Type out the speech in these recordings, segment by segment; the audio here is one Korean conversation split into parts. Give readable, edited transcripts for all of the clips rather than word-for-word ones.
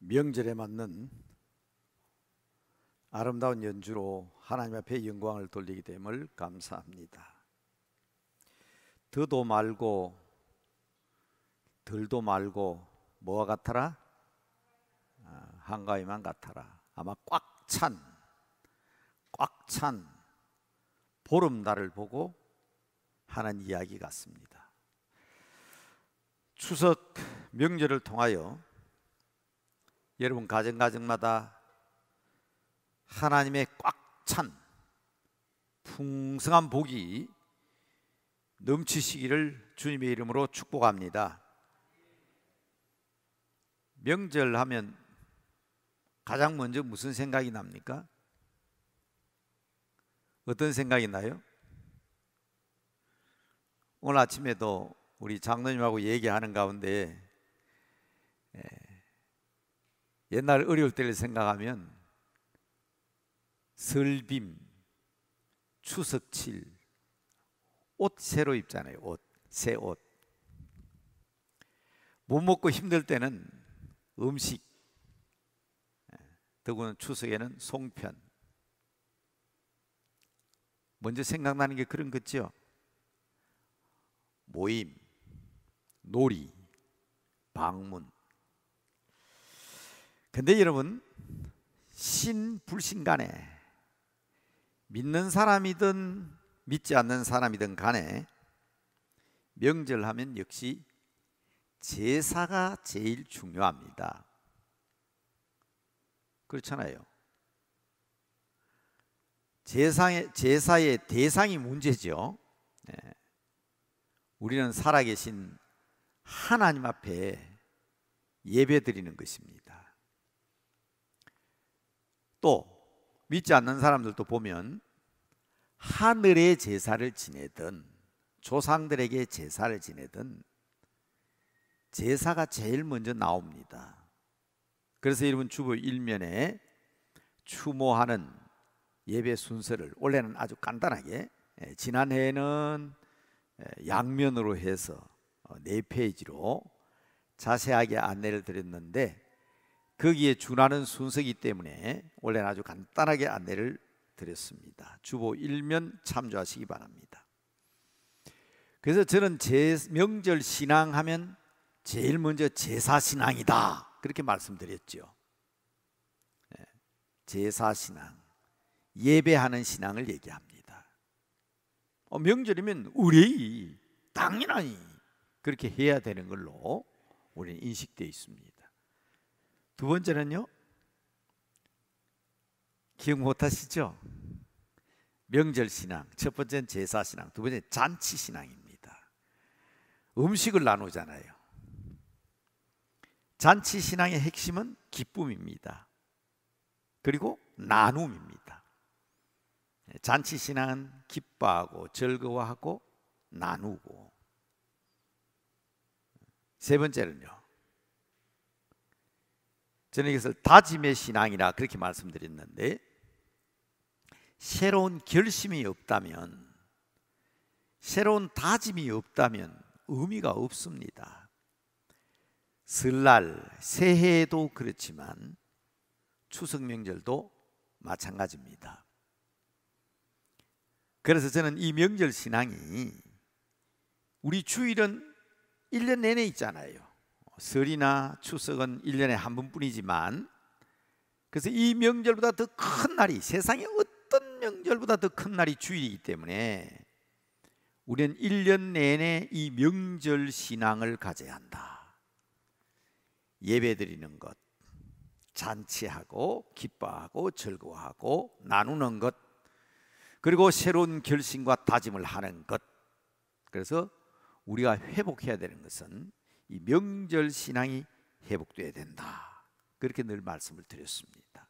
명절에 맞는 아름다운 연주로 하나님 앞에 영광을 돌리게 됨을 감사합니다. 더도 말고 덜도 말고 뭐와 같아라? 한가위만 같아라. 아마 꽉 찬 보름달을 보고 하는 이야기 같습니다. 추석 명절을 통하여 여러분 가정마다 하나님의 꽉 찬 풍성한 복이 넘치시기를 주님의 이름으로 축복합니다. 명절 하면 가장 먼저 무슨 생각이 납니까? 어떤 생각이 나요? 오늘 아침에도 우리 장로님하고 얘기하는 가운데 옛날 어려울 때를 생각하면 설빔, 추석칠, 옷 새로 입잖아요. 새 옷. 못 먹고 힘들 때는 음식, 더구나 추석에는 송편. 먼저 생각나는 게 그런 거죠. 모임, 놀이, 방문. 근데 여러분, 신불신간에 믿는 사람이든 믿지 않는 사람이든 간에 명절하면 역시 제사가 제일 중요합니다. 그렇잖아요. 제사의 대상이 문제죠. 우리는 살아계신 하나님 앞에 예배드리는 것입니다. 또 믿지 않는 사람들도 보면 하늘의 제사를 지내든 조상들에게 제사를 지내든 제사가 제일 먼저 나옵니다. 그래서 여러분 주보 1면에 추모하는 예배 순서를 원래는 아주 간단하게 지난해에는 양면으로 해서 4페이지로 자세하게 안내를 드렸는데 거기에 준하는 순서이기 때문에 원래는 아주 간단하게 안내를 드렸습니다. 주보 1면 참조하시기 바랍니다. 그래서 저는 명절 신앙하면 제일 먼저 제사신앙이다 그렇게 말씀드렸죠. 제사신앙, 예배하는 신앙을 얘기합니다. 명절이면 의뢰이 당연히 그렇게 해야 되는 걸로 우리는 인식되어 있습니다. 두 번째는요, 기억 못하시죠? 명절신앙, 첫 번째는 제사신앙, 두 번째는 잔치신앙입니다. 음식을 나누잖아요. 잔치신앙의 핵심은 기쁨입니다. 그리고 나눔입니다. 잔치신앙은 기뻐하고 즐거워하고 나누고. 세 번째는요, 저는 이것을 다짐의 신앙이라 그렇게 말씀드렸는데 새로운 결심이 없다면, 새로운 다짐이 없다면 의미가 없습니다. 설날, 새해에도 그렇지만 추석 명절도 마찬가지입니다. 그래서 저는 이 명절 신앙이, 우리 주일은 1년 내내 있잖아요. 설이나 추석은 1년에 한 번뿐이지만, 그래서 이 명절보다 더 큰 날이, 세상에 어떤 명절보다 더 큰 날이 주일이기 때문에 우리는 1년 내내 이 명절 신앙을 가져야 한다. 예배드리는 것, 잔치하고 기뻐하고 즐거워하고 나누는 것, 그리고 새로운 결심과 다짐을 하는 것. 그래서 우리가 회복해야 되는 것은 이 명절 신앙이 회복돼야 된다. 그렇게 늘 말씀을 드렸습니다.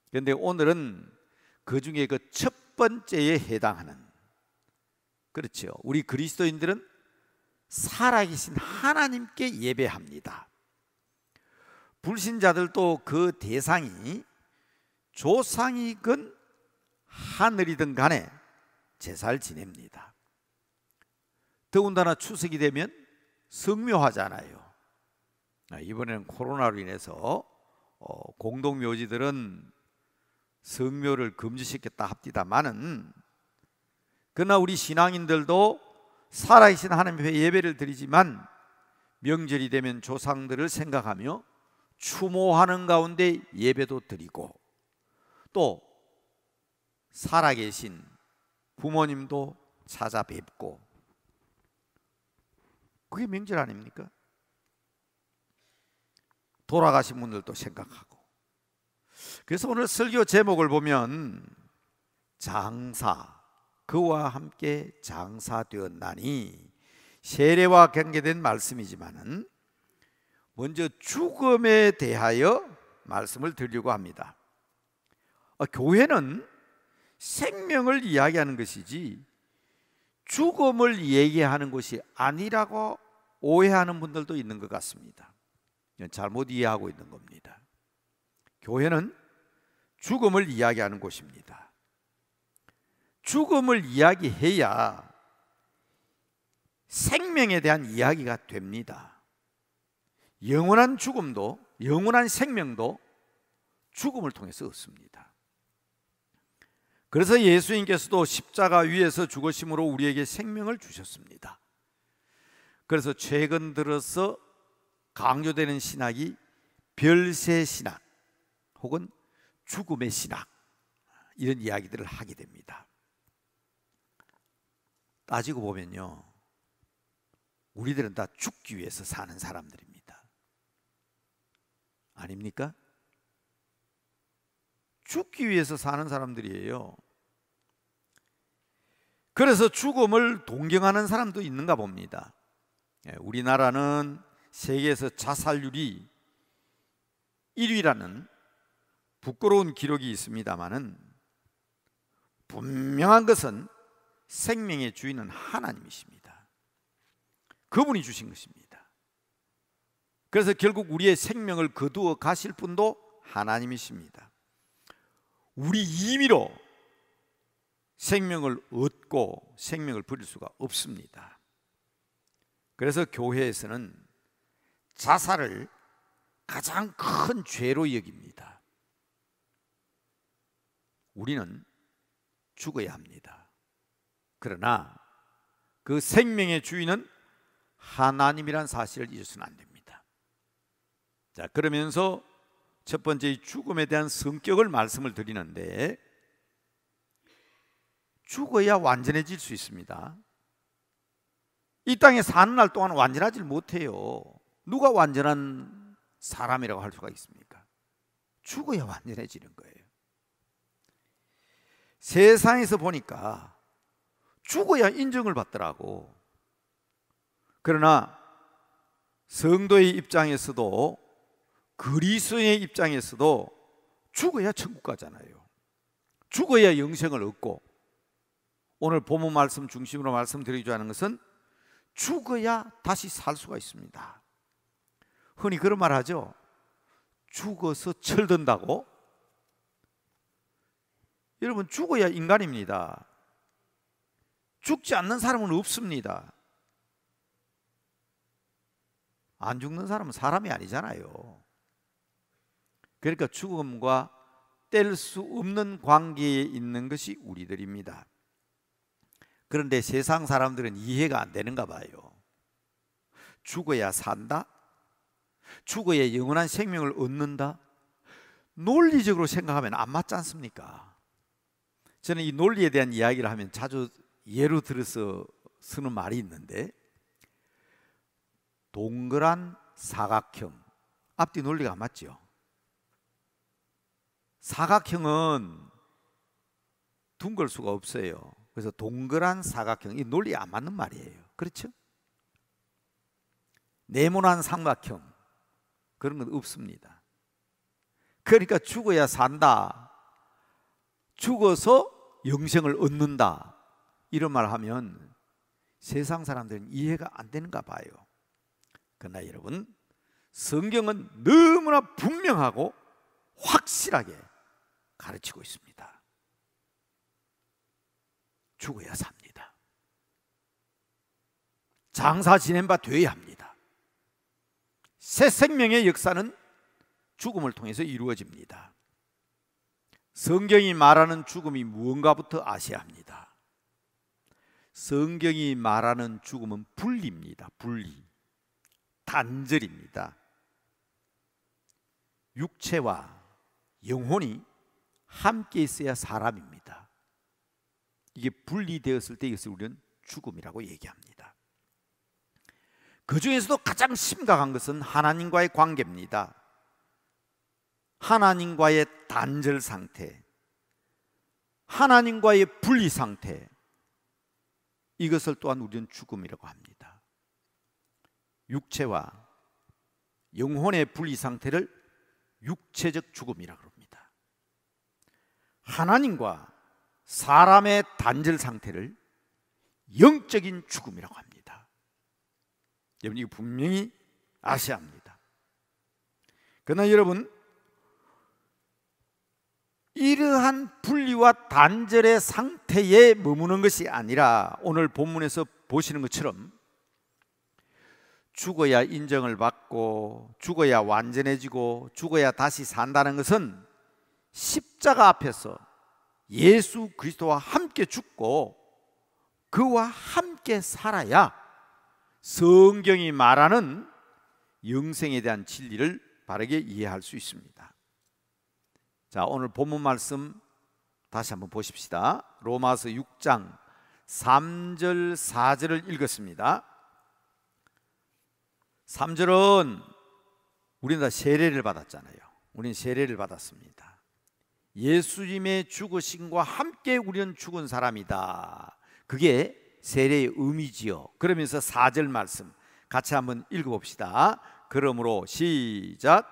그런데 오늘은 그 중에 그 첫 번째에 해당하는, 그렇죠, 우리 그리스도인들은 살아계신 하나님께 예배합니다. 불신자들도 그 대상이 조상이건 하늘이든 간에 제사를 지냅니다. 더군다나 추석이 되면 성묘하잖아요. 이번에는 코로나로 인해서 공동묘지들은 성묘를 금지시켰다 합디다마는, 그러나 우리 신앙인들도 살아계신 하나님 앞에 예배를 드리지만 명절이 되면 조상들을 생각하며 추모하는 가운데 예배도 드리고, 또 살아계신 부모님도 찾아뵙고, 그게 명절 아닙니까? 돌아가신 분들도 생각하고. 그래서 오늘 설교 제목을 보면 장사, 그와 함께 장사되었나니, 세례와 관계된 말씀이지만은 먼저 죽음에 대하여 말씀을 드리려고 합니다. 교회는 생명을 이야기하는 것이지 죽음을 얘기하는 것이 아니라고 오해하는 분들도 있는 것 같습니다. 잘못 이해하고 있는 겁니다. 교회는 죽음을 이야기하는 곳입니다. 죽음을 이야기해야 생명에 대한 이야기가 됩니다. 영원한 죽음도, 영원한 생명도 죽음을 통해서 얻습니다. 그래서 예수님께서도 십자가 위에서 죽으심으로 우리에게 생명을 주셨습니다. 그래서 최근 들어서 강조되는 신학이 별세 신학 혹은 죽음의 신학, 이런 이야기들을 하게 됩니다. 따지고 보면요, 우리들은 다 죽기 위해서 사는 사람들입니다. 아닙니까? 죽기 위해서 사는 사람들이에요. 그래서 죽음을 동경하는 사람도 있는가 봅니다. 우리나라는 세계에서 자살률이 1위라는 부끄러운 기록이 있습니다마는, 분명한 것은 생명의 주인은 하나님이십니다. 그분이 주신 것입니다. 그래서 결국 우리의 생명을 거두어 가실 분도 하나님이십니다. 우리 임의로 생명을 얻고 생명을 버릴 수가 없습니다. 그래서 교회에서는 자살을 가장 큰 죄로 여깁니다. 우리는 죽어야 합니다. 그러나 그 생명의 주인은 하나님이란 사실을 잊어서는 안 됩니다. 자, 그러면서 첫 번째 죽음에 대한 성격을 말씀을 드리는데, 죽어야 완전해질 수 있습니다. 이 땅에 사는 날 동안 완전하지 못해요. 누가 완전한 사람이라고 할 수가 있습니까? 죽어야 완전해지는 거예요. 세상에서 보니까 죽어야 인정을 받더라고. 그러나 성도의 입장에서도 그리스도의 입장에서도 죽어야 천국 가잖아요. 죽어야 영생을 얻고, 오늘 본문 말씀 중심으로 말씀드리고자 하는 것은 죽어야 다시 살 수가 있습니다. 흔히 그런 말 하죠. 죽어서 철든다고. 여러분, 죽어야 인간입니다. 죽지 않는 사람은 없습니다. 안 죽는 사람은 사람이 아니잖아요. 그러니까 죽음과 뗄 수 없는 관계에 있는 것이 우리들입니다. 그런데 세상 사람들은 이해가 안 되는가 봐요. 죽어야 산다? 죽어야 영원한 생명을 얻는다? 논리적으로 생각하면 안 맞지 않습니까? 저는 이 논리에 대한 이야기를 하면 자주 예로 들어서 쓰는 말이 있는데, 동그란 사각형, 앞뒤 논리가 안 맞죠? 사각형은 둥글 수가 없어요. 그래서 동그란 사각형, 이 논리에 안 맞는 말이에요. 그렇죠? 네모난 삼각형, 그런 건 없습니다. 그러니까 죽어야 산다, 죽어서 영생을 얻는다, 이런 말 하면 세상 사람들은 이해가 안 되는가 봐요. 그러나 여러분, 성경은 너무나 분명하고 확실하게 가르치고 있습니다. 죽어야 삽니다. 장사 지낸 바 되어야 합니다. 새 생명의 역사는 죽음을 통해서 이루어집니다. 성경이 말하는 죽음이 무언가부터 아셔야 합니다. 성경이 말하는 죽음은 분리입니다. 분리, 단절입니다. 육체와 영혼이 함께 있어야 사람입니다. 이게 분리되었을 때 이것을 우리는 죽음이라고 얘기합니다. 그 중에서도 가장 심각한 것은 하나님과의 관계입니다. 하나님과의 단절 상태, 하나님과의 분리 상태, 이것을 또한 우리는 죽음이라고 합니다. 육체와 영혼의 분리 상태를 육체적 죽음이라고 합니다. 하나님과 사람의 단절 상태를 영적인 죽음이라고 합니다. 여러분, 이거 분명히 아셔야 합니다. 그러나 여러분, 이러한 분리와 단절의 상태에 머무는 것이 아니라 오늘 본문에서 보시는 것처럼 죽어야 인정을 받고 죽어야 완전해지고 죽어야 다시 산다는 것은 십자가 앞에서 예수 그리스도와 함께 죽고 그와 함께 살아야 성경이 말하는 영생에 대한 진리를 바르게 이해할 수 있습니다. 자, 오늘 본문 말씀 다시 한번 보십시다. 로마서 6장 3절 4절을 읽었습니다. 3절은 우리는 다 세례를 받았잖아요. 우리는 세례를 받았습니다. 예수님의 죽으심과 함께 우리는 죽은 사람이다. 그게 세례의 의미지요. 그러면서 4절 말씀 같이 한번 읽어봅시다. 그러므로 시작.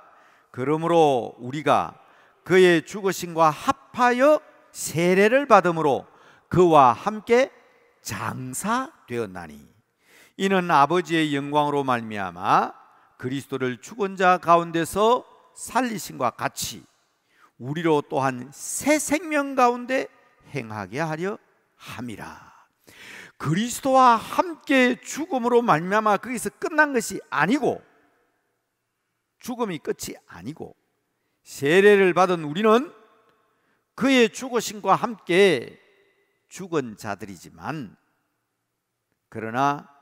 그러므로 우리가 그의 죽으심과 합하여 세례를 받음으로 그와 함께 장사되었나니 이는 아버지의 영광으로 말미암아 그리스도를 죽은 자 가운데서 살리심과 같이 우리로 또한 새 생명 가운데 행하게 하려 함이라. 그리스도와 함께 죽음으로 말미암아 거기서 끝난 것이 아니고, 죽음이 끝이 아니고 세례를 받은 우리는 그의 죽으심과 함께 죽은 자들이지만, 그러나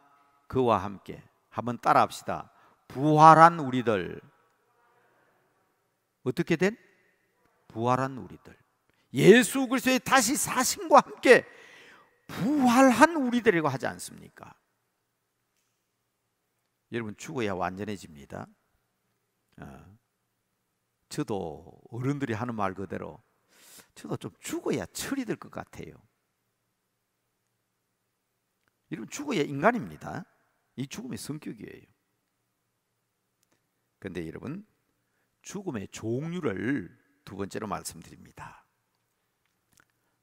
그와 함께 한번 따라합시다. 부활한 우리들. 어떻게 된? 부활한 우리들. 예수 그리스도의 다시 사심과 함께 부활한 우리들이라고 하지 않습니까? 여러분, 죽어야 완전해집니다. 저도 어른들이 하는 말 그대로 저도 좀 죽어야 철이 들 것 같아요. 여러분, 죽어야 인간입니다. 이 죽음의 성격이에요. 그런데 여러분, 죽음의 종류를 두 번째로 말씀드립니다.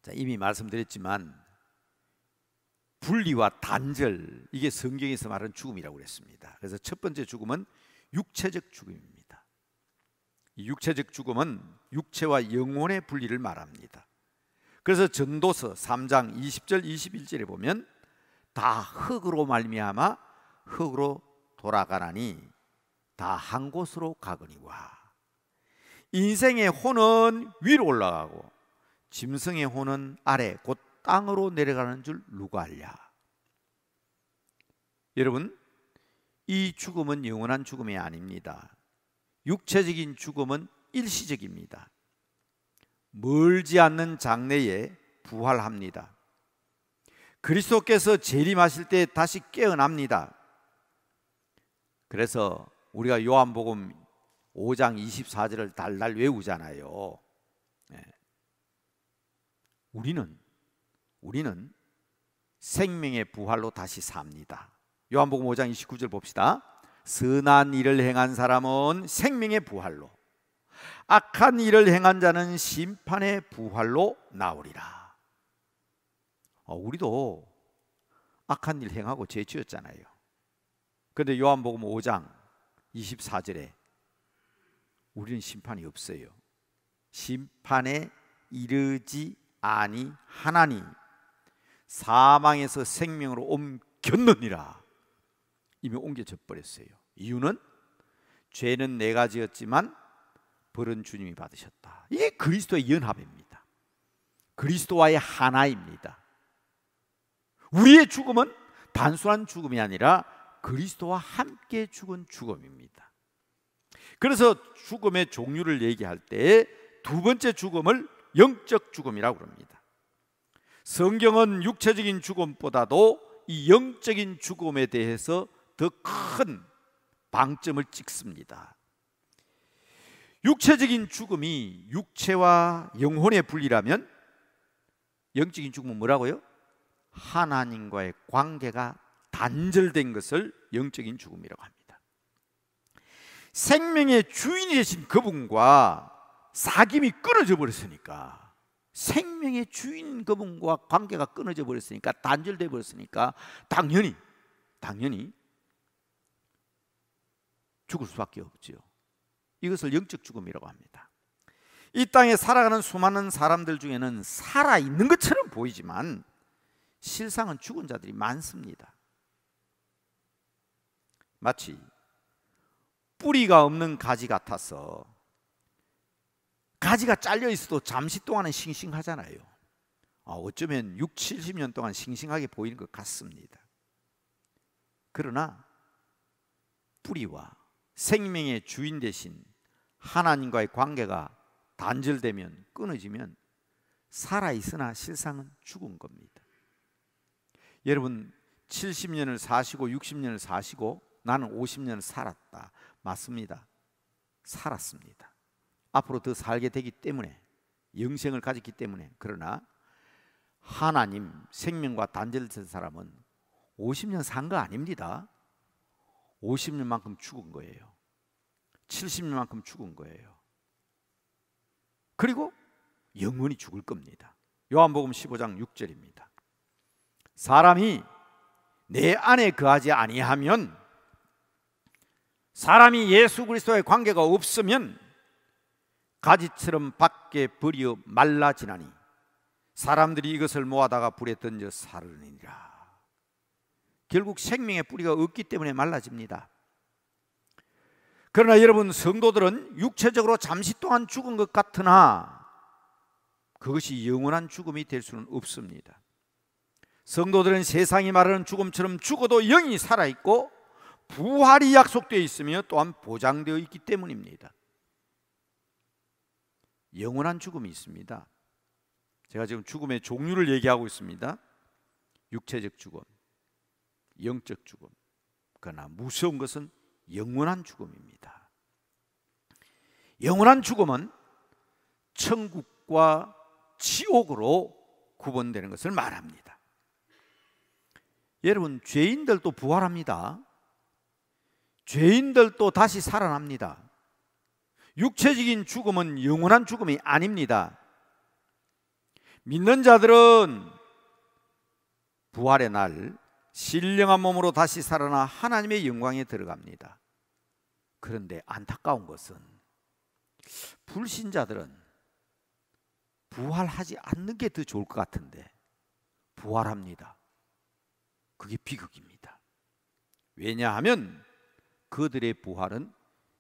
자, 이미 말씀드렸지만 분리와 단절, 이게 성경에서 말하는 죽음이라고 그랬습니다. 그래서 첫 번째 죽음은 육체적 죽음입니다. 이 육체적 죽음은 육체와 영혼의 분리를 말합니다. 그래서 전도서 3장 20절 21절에 보면 다 흙으로 말미암아 흙으로 돌아가나니 다 한 곳으로 가거니와. 인생의 혼은 위로 올라가고 짐승의 혼은 아래 곧 땅으로 내려가는 줄 누가 알랴. 여러분, 이 죽음은 영원한 죽음이 아닙니다. 육체적인 죽음은 일시적입니다. 멀지 않는 장래에 부활합니다. 그리스도께서 재림하실 때 다시 깨어납니다. 그래서 우리가 요한복음 5장 24절을 달달 외우잖아요. 우리는 생명의 부활로 다시 삽니다. 요한복음 5장 29절 봅시다. 선한 일을 행한 사람은 생명의 부활로, 악한 일을 행한 자는 심판의 부활로 나오리라. 우리도 악한 일 행하고 죄 지었잖아요. 그런데 요한복음 5장 24절에 우리는 심판이 없어요. 심판에 이르지 아니하나니 사망에서 생명으로 옮겼느니라. 이미 옮겨져 버렸어요. 이유는 죄는 내가 지었지만 벌은 주님이 받으셨다. 이게 그리스도의 연합입니다. 그리스도와의 하나입니다. 우리의 죽음은 단순한 죽음이 아니라 그리스도와 함께 죽은 죽음입니다. 그래서 죽음의 종류를 얘기할 때 두 번째 죽음을 영적 죽음이라고 합니다. 성경은 육체적인 죽음보다도 이 영적인 죽음에 대해서 더 큰 방점을 찍습니다. 육체적인 죽음이 육체와 영혼의 분리라면 영적인 죽음은 뭐라고요? 하나님과의 관계가 단절된 것을 영적인 죽음이라고 합니다. 생명의 주인이 되신 그분과 사귐이 끊어져 버렸으니까, 생명의 주인 그분과 관계가 끊어져 버렸으니까, 단절돼 버렸으니까 당연히 죽을 수밖에 없지요. 이것을 영적 죽음이라고 합니다. 이 땅에 살아가는 수많은 사람들 중에는 살아있는 것처럼 보이지만 실상은 죽은 자들이 많습니다. 마치 뿌리가 없는 가지 같아서 가지가 잘려 있어도 잠시 동안은 싱싱하잖아요. 어쩌면 6, 70년 동안 싱싱하게 보이는 것 같습니다. 그러나 뿌리와 생명의 주인 대신 하나님과의 관계가 단절되면, 끊어지면 살아있으나 실상은 죽은 겁니다. 여러분 70년을 사시고 60년을 사시고 나는 50년을 살았다. 맞습니다. 살았습니다. 앞으로 더 살게 되기 때문에, 영생을 가졌기 때문에. 그러나 하나님 생명과 단절된 사람은 50년 산 거 아닙니다. 50년만큼 죽은 거예요. 70년만큼 죽은 거예요. 그리고 영원히 죽을 겁니다. 요한복음 15장 6절입니다. 사람이 내 안에 거하지 아니하면, 사람이 예수 그리스도의 관계가 없으면 가지처럼 밖에 버려 말라지나니 사람들이 이것을 모아다가 불에 던져 사르느니라. 결국 생명의 뿌리가 없기 때문에 말라집니다. 그러나 여러분, 성도들은 육체적으로 잠시 동안 죽은 것 같으나 그것이 영원한 죽음이 될 수는 없습니다. 성도들은 세상이 말하는 죽음처럼 죽어도 영이 살아있고 부활이 약속되어 있으며 또한 보장되어 있기 때문입니다. 영원한 죽음이 있습니다. 제가 지금 죽음의 종류를 얘기하고 있습니다. 육체적 죽음, 영적 죽음. 그러나 무서운 것은 영원한 죽음입니다. 영원한 죽음은 천국과 지옥으로 구분되는 것을 말합니다. 여러분, 죄인들도 부활합니다. 죄인들도 다시 살아납니다. 육체적인 죽음은 영원한 죽음이 아닙니다. 믿는 자들은 부활의 날 신령한 몸으로 다시 살아나 하나님의 영광에 들어갑니다. 그런데 안타까운 것은 불신자들은 부활하지 않는 게 더 좋을 것 같은데 부활합니다. 그게 비극입니다. 왜냐하면 그들의 부활은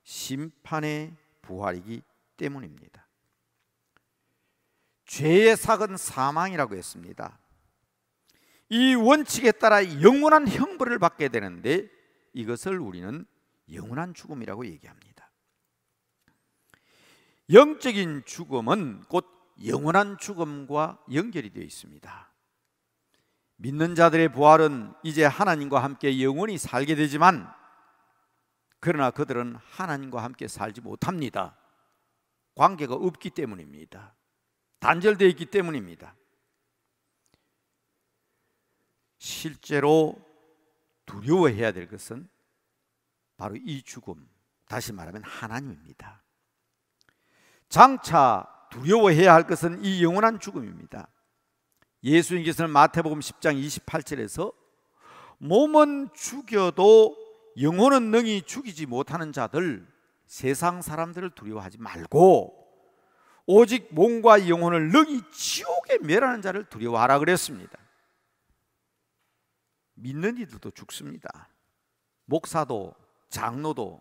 심판의 부활이기 때문입니다. 죄의 삭은 사망이라고 했습니다. 이 원칙에 따라 영원한 형벌을 받게 되는데 이것을 우리는 영원한 죽음이라고 얘기합니다. 영적인 죽음은 곧 영원한 죽음과 연결이 되어 있습니다. 믿는 자들의 부활은 이제 하나님과 함께 영원히 살게 되지만, 그러나 그들은 하나님과 함께 살지 못합니다. 관계가 없기 때문입니다. 단절되어 있기 때문입니다. 실제로 두려워해야 될 것은 바로 이 죽음, 다시 말하면 하나님입니다. 장차 두려워해야 할 것은 이 영원한 죽음입니다. 예수님께서는 마태복음 10장 28절에서 몸은 죽여도 영혼은 능히 죽이지 못하는 자들, 세상 사람들을 두려워하지 말고 오직 몸과 영혼을 능히 지옥에 멸하는 자를 두려워하라 그랬습니다. 믿는 이들도 죽습니다. 목사도 장로도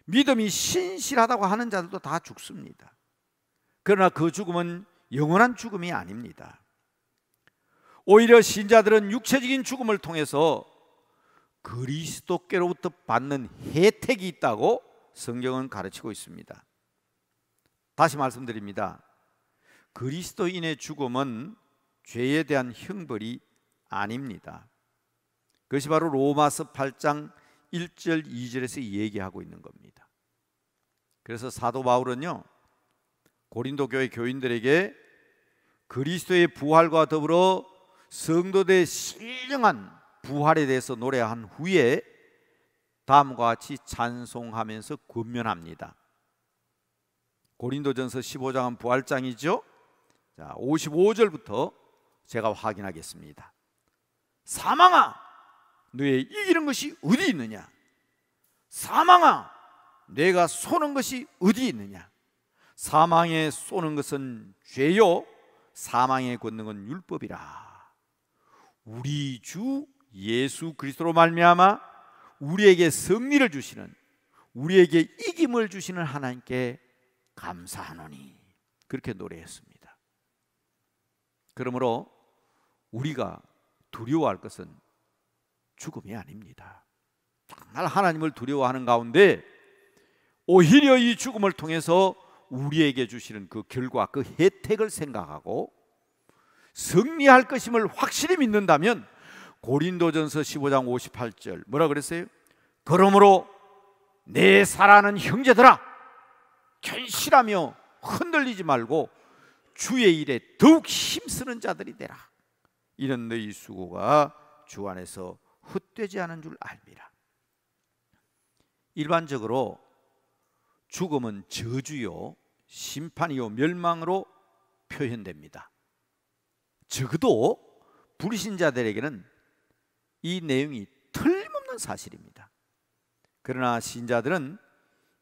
믿음이 신실하다고 하는 자들도 다 죽습니다. 그러나 그 죽음은 영원한 죽음이 아닙니다. 오히려 신자들은 육체적인 죽음을 통해서 그리스도께로부터 받는 혜택이 있다고 성경은 가르치고 있습니다. 다시 말씀드립니다. 그리스도인의 죽음은 죄에 대한 형벌이 아닙니다. 그것이 바로 로마서 8장 1절 2절에서 얘기하고 있는 겁니다. 그래서 사도 바울은요, 고린도 교회 교인들에게 그리스도의 부활과 더불어 성도들의 신령한 부활에 대해서 노래한 후에 다음과 같이 찬송하면서 권면합니다. 고린도전서 15장은 부활장이죠. 자, 55절부터 제가 확인하겠습니다. 사망아, 너의 이기는 것이 어디 있느냐? 사망아, 내가 쏘는 것이 어디 있느냐? 사망에 쏘는 것은 죄요, 사망의 권능은 율법이라. 우리 주 예수 그리스도로 말미암아 우리에게 승리를 주시는, 우리에게 이김을 주시는 하나님께 감사하노니, 그렇게 노래했습니다. 그러므로 우리가 두려워할 것은 죽음이 아닙니다. 정말 하나님을 두려워하는 가운데 오히려 이 죽음을 통해서 우리에게 주시는 그 결과, 그 혜택을 생각하고 승리할 것임을 확실히 믿는다면 고린도전서 15장 58절 뭐라 그랬어요? 그러므로 내 사랑하는 형제들아, 견실하며 흔들리지 말고 주의 일에 더욱 힘쓰는 자들이 되라. 이런 너희 수고가 주 안에서 헛되지 않은 줄 알미라. 일반적으로 죽음은 저주요, 심판이요, 멸망으로 표현됩니다. 적어도 불신자들에게는 이 내용이 틀림없는 사실입니다. 그러나 신자들은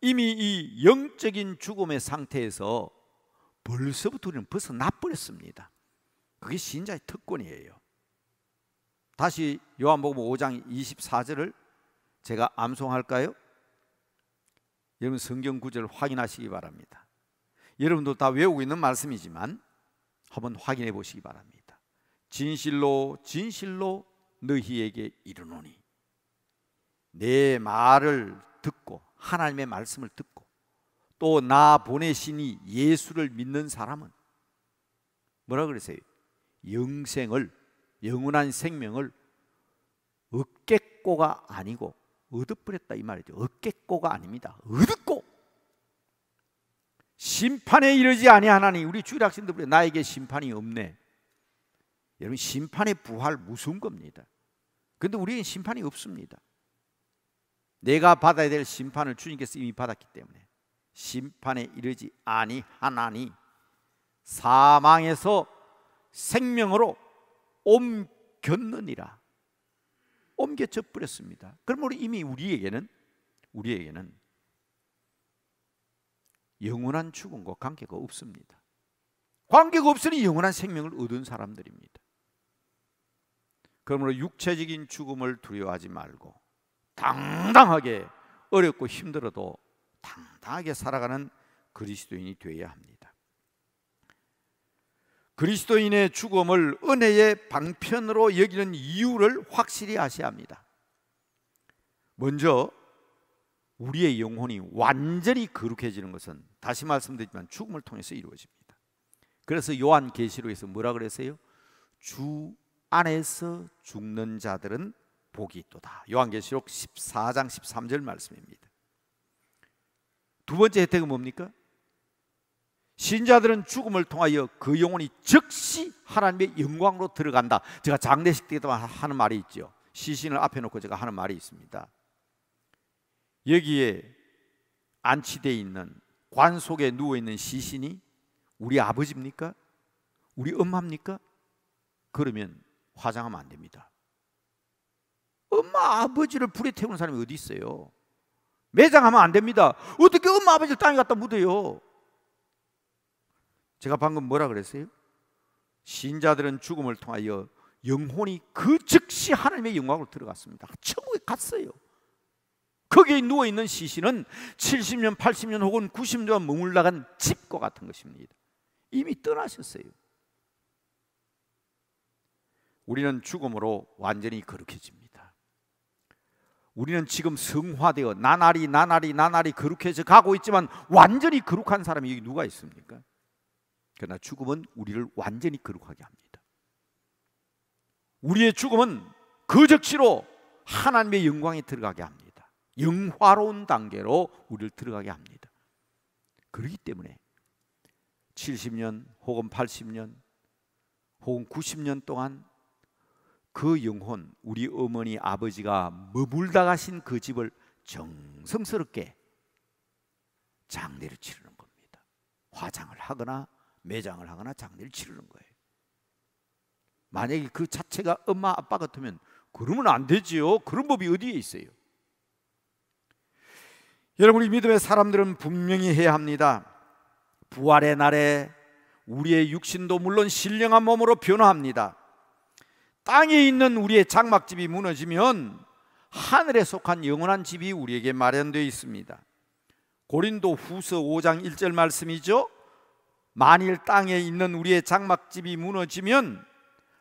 이미 이 영적인 죽음의 상태에서 벌써부터 우리는 벗어나 버렸습니다. 그게 신자의 특권이에요. 다시 요한복음 5장 24절을 제가 암송할까요? 여러분 성경 구절을 확인하시기 바랍니다. 여러분도 다 외우고 있는 말씀이지만 한번 확인해 보시기 바랍니다. 진실로 진실로 너희에게 이르노니, 내 말을 듣고 하나님의 말씀을 듣고 또 나 보내시니 예수를 믿는 사람은 뭐라 그러세요? 영생을, 영원한 생명을 얻겠고가 아니고 얻어버렸다 이 말이죠. 얻겠고가 아닙니다. 얻었고 심판에 이르지 아니하나니. 우리 주일 학생들 보래, 나에게 심판이 없네. 여러분 심판의 부활 무서운 겁니다. 그런데 우리에겐 심판이 없습니다. 내가 받아야 될 심판을 주님께서 이미 받았기 때문에 심판에 이르지 아니하나니 사망에서 생명으로 옮겼느니라. 옮겨져 버렸습니다. 그럼 이미 우리에게는 영원한 죽음과 관계가 없습니다. 관계가 없으니 영원한 생명을 얻은 사람들입니다. 그러므로 육체적인 죽음을 두려워하지 말고 당당하게, 어렵고 힘들어도 당당하게 살아가는 그리스도인이 되어야 합니다. 그리스도인의 죽음을 은혜의 방편으로 여기는 이유를 확실히 아셔야 합니다. 먼저 우리의 영혼이 완전히 거룩해지는 것은 다시 말씀드리지만 죽음을 통해서 이루어집니다. 그래서 요한계시록에서 뭐라 그랬어요? 주 안에서 죽는 자들은 복이 있도다. 요한계시록 14장 13절 말씀입니다. 두 번째 혜택은 뭡니까? 신자들은 죽음을 통하여 그 영혼이 즉시 하나님의 영광으로 들어간다. 제가 장례식 때도 하는 말이 있죠. 시신을 앞에 놓고 제가 하는 말이 있습니다. 여기에 안치되어 있는 관 속에 누워있는 시신이 우리 아버지입니까? 우리 엄마입니까? 그러면 화장하면 안 됩니다. 엄마 아버지를 불에 태우는 사람이 어디 있어요? 매장하면 안 됩니다. 어떻게 엄마 아버지를 땅에 갖다 묻어요? 제가 방금 뭐라 그랬어요? 신자들은 죽음을 통하여 영혼이 그 즉시 하나님의 영광으로 들어갔습니다. 천국에 갔어요. 거기에 누워있는 시신은 70년, 80년 혹은 90년 머물러간 집과 같은 것입니다. 이미 떠나셨어요. 우리는 죽음으로 완전히 거룩해집니다. 우리는 지금 성화되어 나날이 거룩해져 가고 있지만 완전히 거룩한 사람이 여기 누가 있습니까? 그러나 죽음은 우리를 완전히 거룩하게 합니다. 우리의 죽음은 그 즉시로 하나님의 영광에 들어가게 합니다. 영화로운 단계로 우리를 들어가게 합니다. 그렇기 때문에 70년 혹은 80년 혹은 90년 동안 그 영혼, 우리 어머니 아버지가 머물다 가신 그 집을 정성스럽게 장례를 치르는 겁니다. 화장을 하거나 매장을 하거나 장례를 치르는 거예요. 만약에 그 자체가 엄마 아빠 같으면 그러면 안 되지요. 그런 법이 어디에 있어요? 여러분, 우리 믿음의 사람들은 분명히 해야 합니다. 부활의 날에 우리의 육신도 물론 신령한 몸으로 변화합니다. 땅에 있는 우리의 장막집이 무너지면 하늘에 속한 영원한 집이 우리에게 마련되어 있습니다. 고린도 후서 5장 1절 말씀이죠. 만일 땅에 있는 우리의 장막집이 무너지면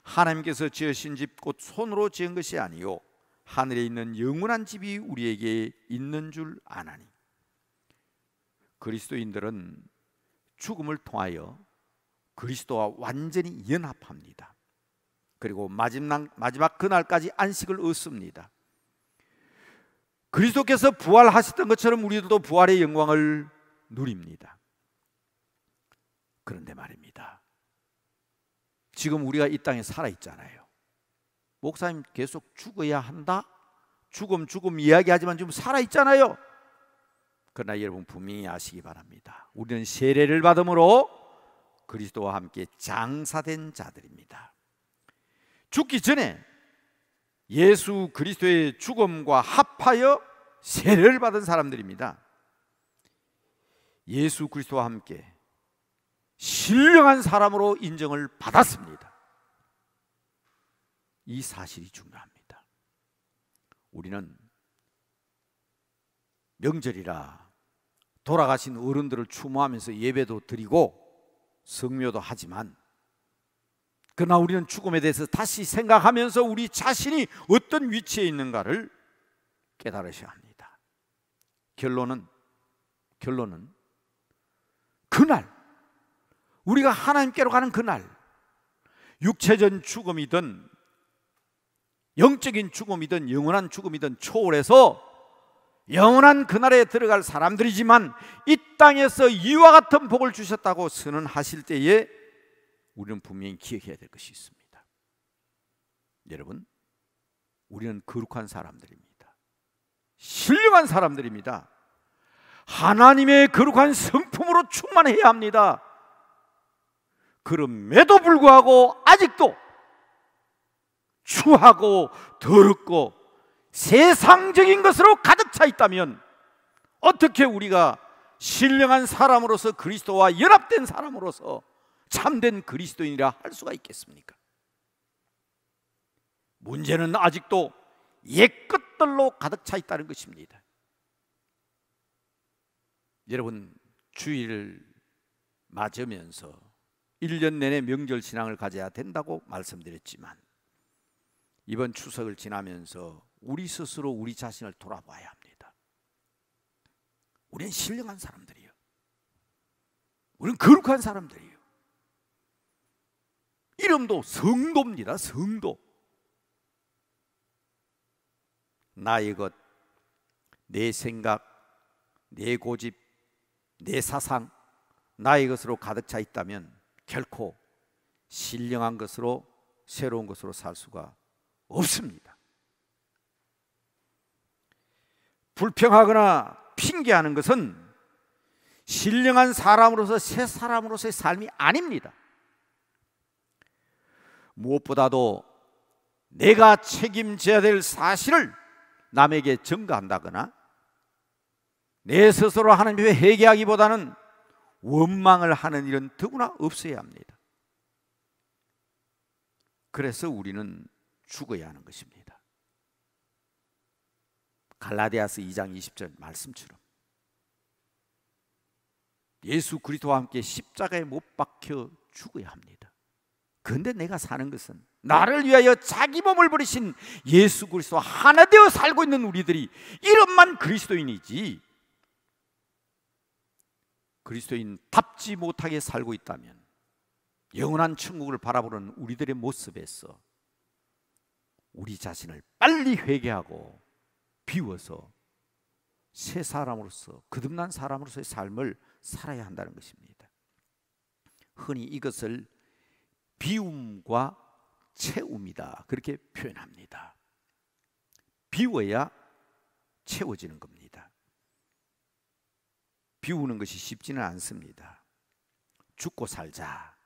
하나님께서 지으신 집 곧 손으로 지은 것이 아니요 하늘에 있는 영원한 집이 우리에게 있는 줄 아나니. 그리스도인들은 죽음을 통하여 그리스도와 완전히 연합합니다. 그리고 마지막 그날까지 안식을 얻습니다. 그리스도께서 부활하셨던 것처럼 우리들도 부활의 영광을 누립니다. 그런데 말입니다, 지금 우리가 이 땅에 살아있잖아요. 목사님 계속 죽어야 한다? 죽음 이야기하지만 지금 살아있잖아요. 그러나 여러분 분명히 아시기 바랍니다. 우리는 세례를 받음으로 그리스도와 함께 장사된 자들입니다. 죽기 전에 예수 그리스도의 죽음과 합하여 세례를 받은 사람들입니다. 예수 그리스도와 함께 신령한 사람으로 인정을 받았습니다. 이 사실이 중요합니다. 우리는 명절이라 돌아가신 어른들을 추모하면서 예배도 드리고 성묘도 하지만, 그러나 우리는 죽음에 대해서 다시 생각하면서 우리 자신이 어떤 위치에 있는가를 깨달으셔야 합니다. 결론은 그날, 우리가 하나님께로 가는 그날, 육체적 죽음이든 영적인 죽음이든 영원한 죽음이든 초월해서 영원한 그날에 들어갈 사람들이지만, 이 땅에서 이와 같은 복을 주셨다고 선언하실 때에 우리는 분명히 기억해야 될 것이 있습니다. 여러분, 우리는 거룩한 사람들입니다. 신령한 사람들입니다. 하나님의 거룩한 성품으로 충만해야 합니다. 그럼에도 불구하고 아직도 추하고 더럽고 세상적인 것으로 가득 차 있다면 어떻게 우리가 신령한 사람으로서, 그리스도와 연합된 사람으로서 참된 그리스도인이라 할 수가 있겠습니까? 문제는 아직도 옛 것들로 가득 차 있다는 것입니다. 여러분, 주일을 맞으면서 1년 내내 명절 신앙을 가져야 된다고 말씀드렸지만, 이번 추석을 지나면서 우리 스스로 우리 자신을 돌아봐야 합니다. 우리는 신령한 사람들이에요. 우리는 거룩한 사람들이에요. 이름도 성도입니다. 성도. 나의 것, 내 생각, 내 고집, 내 사상, 나의 것으로 가득 차 있다면 결코 신령한 것으로, 새로운 것으로 살 수가 없습니다. 불평하거나 핑계하는 것은 신령한 사람으로서, 새 사람으로서의 삶이 아닙니다. 무엇보다도 내가 책임져야 될 사실을 남에게 전가한다거나 내 스스로 하나님 앞에 회개하기보다는 원망을 하는 일은 더구나 없어야 합니다. 그래서 우리는 죽어야 하는 것입니다. 갈라디아서 2장 20절 말씀처럼 예수 그리스도와 함께 십자가에 못 박혀 죽어야 합니다. 그런데 내가 사는 것은 나를 위하여 자기 몸을 버리신 예수 그리스도와 하나 되어 살고 있는 우리들이 이름만 그리스도인이지, 그리스도인답지 못하게 살고 있다면 영원한 천국을 바라보는 우리들의 모습에서 우리 자신을 빨리 회개하고 비워서 새 사람으로서, 거듭난 사람으로서의 삶을 살아야 한다는 것입니다. 흔히 이것을 비움과 채움이다, 그렇게 표현합니다. 비워야 채워지는 겁니다. 비우는 것이 쉽지는 않습니다. 죽고 살자,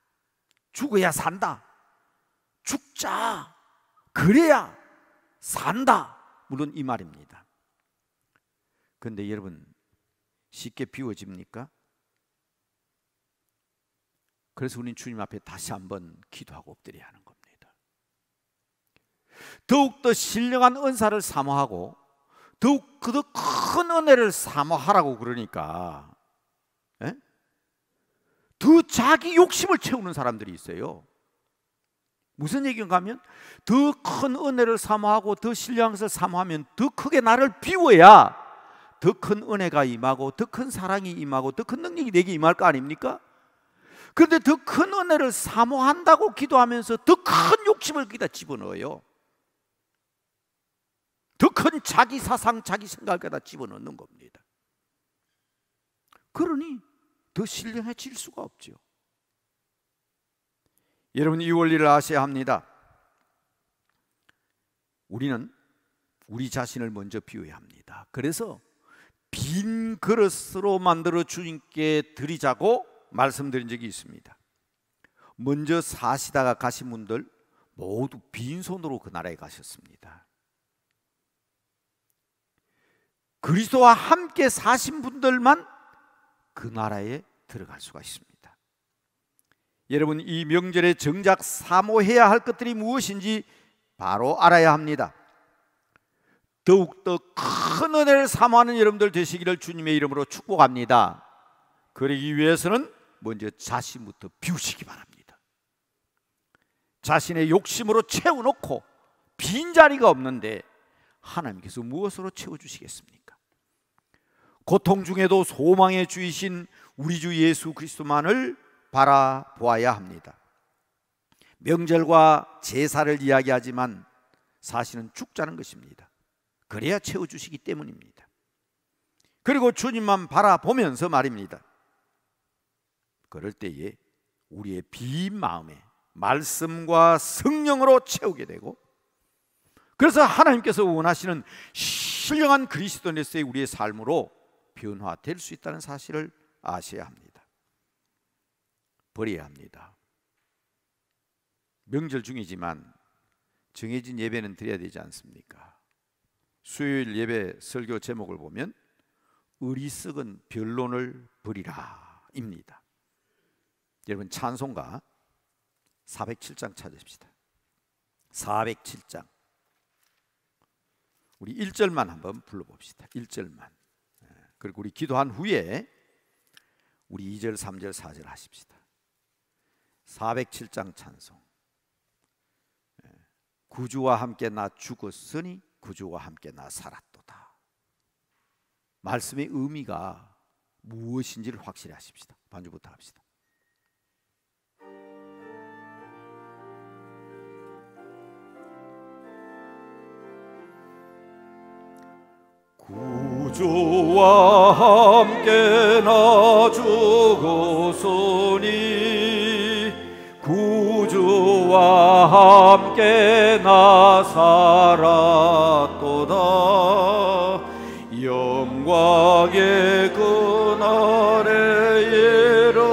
죽어야 산다, 죽자, 그래야 산다, 물론 이 말입니다. 그런데 여러분, 쉽게 비워집니까? 그래서 우리는 주님 앞에 다시 한번 기도하고 엎드려야 하는 겁니다. 더욱더 신령한 은사를 사모하고 더욱 큰 은혜를 사모하라고 그러니까 더 자기 욕심을 채우는 사람들이 있어요. 무슨 얘기인가 하면 더 큰 은혜를 사모하고 더 신령한 것을 사모하면 더 크게 나를 비워야 더 큰 은혜가 임하고 더 큰 사랑이 임하고 더 큰 능력이 내게 임할 거 아닙니까? 그런데 더 큰 은혜를 사모한다고 기도하면서 더 큰 욕심을 거기다 집어넣어요. 더 큰 자기 사상, 자기 생각을 거기다 집어넣는 겁니다. 그러니 더 신령해질 수가 없죠. 여러분, 이 원리를 아셔야 합니다. 우리는 우리 자신을 먼저 비워야 합니다. 그래서 빈 그릇으로 만들어 주님께 드리자고 말씀드린 적이 있습니다. 먼저 사시다가 가신 분들 모두 빈손으로 그 나라에 가셨습니다. 그리스도와 함께 사신 분들만 그 나라에 들어갈 수가 있습니다. 여러분, 이 명절에 정작 사모해야 할 것들이 무엇인지 바로 알아야 합니다. 더욱더 큰 은혜를 사모하는 여러분들 되시기를 주님의 이름으로 축복합니다. 그러기 위해서는 먼저 자신부터 비우시기 바랍니다. 자신의 욕심으로 채워놓고 빈자리가 없는데 하나님께서 무엇으로 채워주시겠습니까? 고통 중에도 소망의 주이신 우리 주 예수 그리스도만을 바라보아야 합니다. 명절과 제사를 이야기하지만 사실은 죽자는 것입니다. 그래야 채워주시기 때문입니다. 그리고 주님만 바라보면서 말입니다. 그럴 때에 우리의 빈 마음에 말씀과 성령으로 채우게 되고, 그래서 하나님께서 원하시는 신령한 그리스도인으로서의 우리의 삶으로 변화될 수 있다는 사실을 아셔야 합니다. 버려야 합니다. 명절 중이지만 정해진 예배는 드려야 되지 않습니까? 수요일 예배 설교 제목을 보면 어리석은 변론을 버리라 입니다. 여러분, 찬송가 407장 찾으십시다. 407장 우리 1절만 한번 불러봅시다. 1절만. 그리고 우리 기도한 후에 우리 2절, 3절, 4절 하십시다. 407장 찬송. 구주와 함께 나 죽었으니 구주와 함께 나 살았도다. 말씀의 의미가 무엇인지를 확실히 하십시다. 반주부터 합시다. 구주와 함께 나 죽었으니 구주와 함께 나 살았도다. 영광의 그날에 이르도록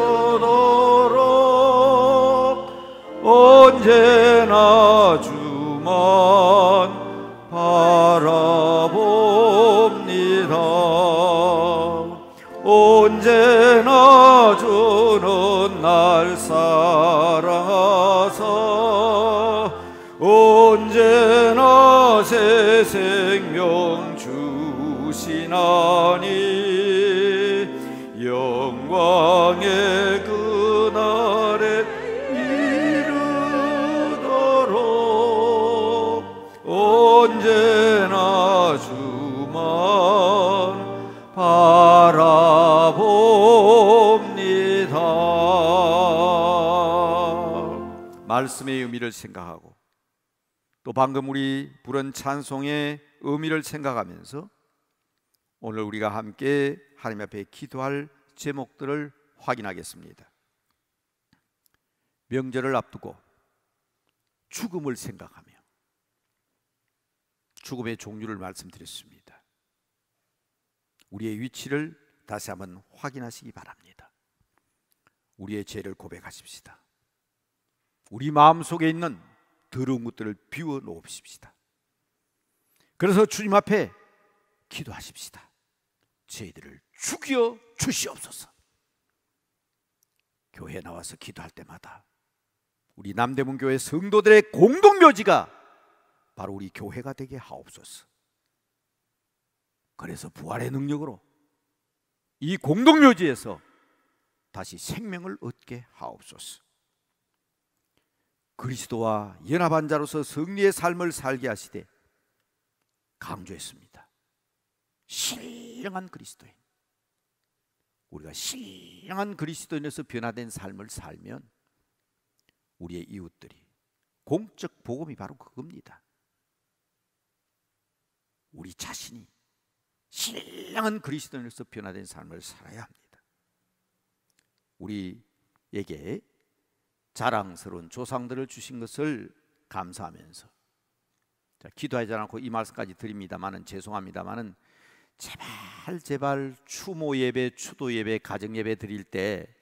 언제나 주만 바라봅니다. 언제나 주는 날 사랑하사 언제나 새 생명 주시네. 영광의 그날에 이르도록 언제나 주만 바라봅니다. 말씀의 의미를 생각하고 또 방금 우리 부른 찬송의 의미를 생각하면서 오늘 우리가 함께 하나님 앞에 기도할 제목들을 확인하겠습니다. 명절을 앞두고 죽음을 생각하며 죽음의 종류를 말씀드렸습니다. 우리의 위치를 다시 한번 확인하시기 바랍니다. 우리의 죄를 고백하십시다. 우리 마음속에 있는 더러운 것들을 비워 놓읍시다. 그래서 주님 앞에 기도하십시다. 저희들을 죽여 주시옵소서. 교회에 나와서 기도할 때마다 우리 남대문 교회 성도들의 공동묘지가 바로 우리 교회가 되게 하옵소서. 그래서 부활의 능력으로 이 공동묘지에서 다시 생명을 얻게 하옵소서. 그리스도와 연합한 자로서 승리의 삶을 살게 하시되 강조했습니다. 신령한 그리스도인. 우리가 신령한 그리스도인에서 변화된 삶을 살면 우리의 이웃들이, 공적 복음이 바로 그겁니다. 우리 자신이 신령한 그리스도인으로서 변화된 삶을 살아야 합니다. 우리에게 자랑스러운 조상들을 주신 것을 감사하면서, 자, 기도하지 않고 이 말씀까지 드립니다만은 죄송합니다만은 제발 추모 예배, 추도 예배, 가정 예배 드릴 때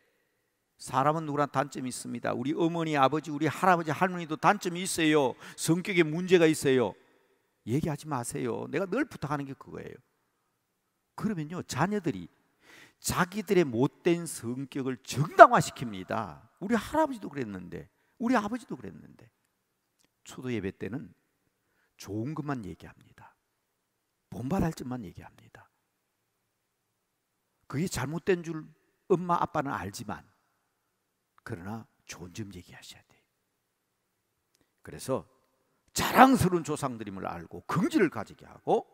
사람은 누구나 단점이 있습니다. 우리 어머니, 아버지, 우리 할아버지, 할머니도 단점이 있어요. 성격에 문제가 있어요. 얘기하지 마세요. 내가 늘 부탁하는 게 그거예요. 그러면요, 자녀들이 자기들의 못된 성격을 정당화시킵니다. 우리 할아버지도 그랬는데, 우리 아버지도 그랬는데. 초도 예배 때는 좋은 것만 얘기합니다. 본받을 점만 얘기합니다. 그게 잘못된 줄 엄마 아빠는 알지만, 그러나 좋은 점 얘기하셔야 돼요. 그래서 자랑스러운 조상들임을 알고 긍지를 가지게 하고,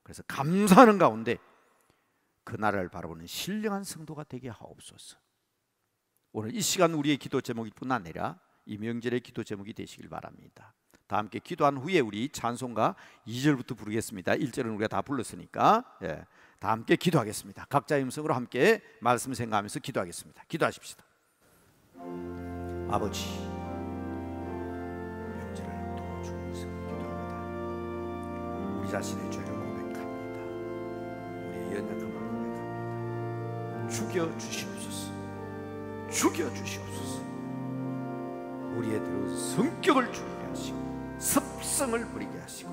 그래서 감사하는 가운데 그 나라를 바라보는 신령한 성도가 되게 하옵소서. 오늘 이 시간 우리의 기도 제목이 뿐 아니라 이 명절의 기도 제목이 되시길 바랍니다. 다 함께 기도한 후에 우리 찬송가 2절부터 부르겠습니다. 1절은 우리가 다 불렀으니까, 다 함께 기도하겠습니다. 각자의 음성으로 함께 말씀 생각하면서 기도하겠습니다. 기도하십시다. 아버지, 명절을 앞두고 주님께서 기도합니다. 우리 자신의 죄를 고백합니다. 우리의 연약함을 고백합니다. 죽여 주시옵소서. 죽여 주시옵소서. 우리의 더러운 성격을 죽이게 하시고 습성을 버리게 하시고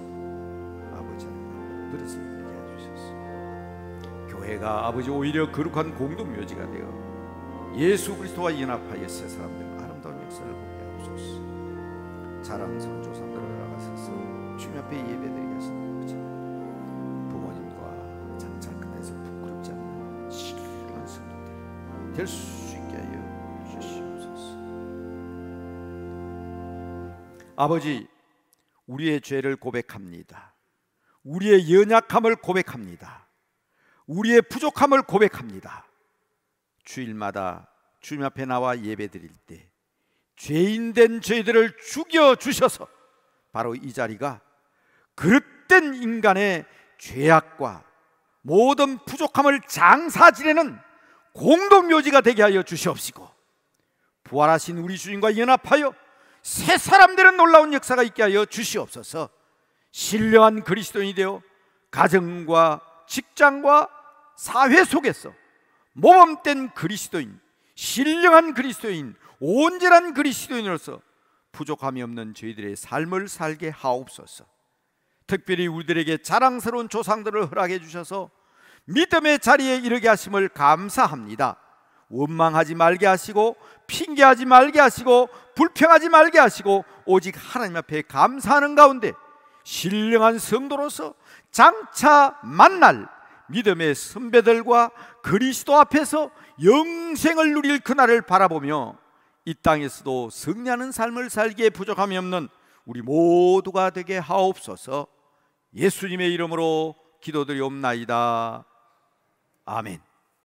아버지 하나님 버릇을 버리게 해주셔서 교회가 아버지 오히려 거룩한 공동묘지가 되어 예수 그리스도와 연합하여 새 사람들 아름다운 역사를 보게 하옵소서. 자랑스러운 조상들을 나가셔서 주님 앞에 예배드리게 하시는 것처럼 부모님과 장차 끝내서 부끄럽지 않는 신령한 성도들이 될 수 있게 하여 주시옵소서. 아버지, 우리의 죄를 고백합니다. 우리의 연약함을 고백합니다. 우리의 부족함을 고백합니다. 주일마다 주님 앞에 나와 예배드릴 때 죄인된 저희들을 죽여 주셔서 바로 이 자리가 그릇된 인간의 죄악과 모든 부족함을 장사 지내는 공동묘지가 되게 하여 주시옵시고, 부활하신 우리 주님과 연합하여 새 사람들은 놀라운 역사가 있게 하여 주시옵소서. 신령한 그리스도인이 되어 가정과 직장과 사회 속에서 모범된 그리스도인, 신령한 그리스도인, 온전한 그리스도인으로서 부족함이 없는 저희들의 삶을 살게 하옵소서. 특별히 우리들에게 자랑스러운 조상들을 허락해 주셔서 믿음의 자리에 이르게 하심을 감사합니다. 원망하지 말게 하시고 핑계하지 말게 하시고 불평하지 말게 하시고 오직 하나님 앞에 감사하는 가운데 신령한 성도로서 장차 만날 믿음의 선배들과 그리스도 앞에서 영생을 누릴 그날을 바라보며 이 땅에서도 승리하는 삶을 살기에 부족함이 없는 우리 모두가 되게 하옵소서. 예수님의 이름으로 기도드리옵나이다. 아멘.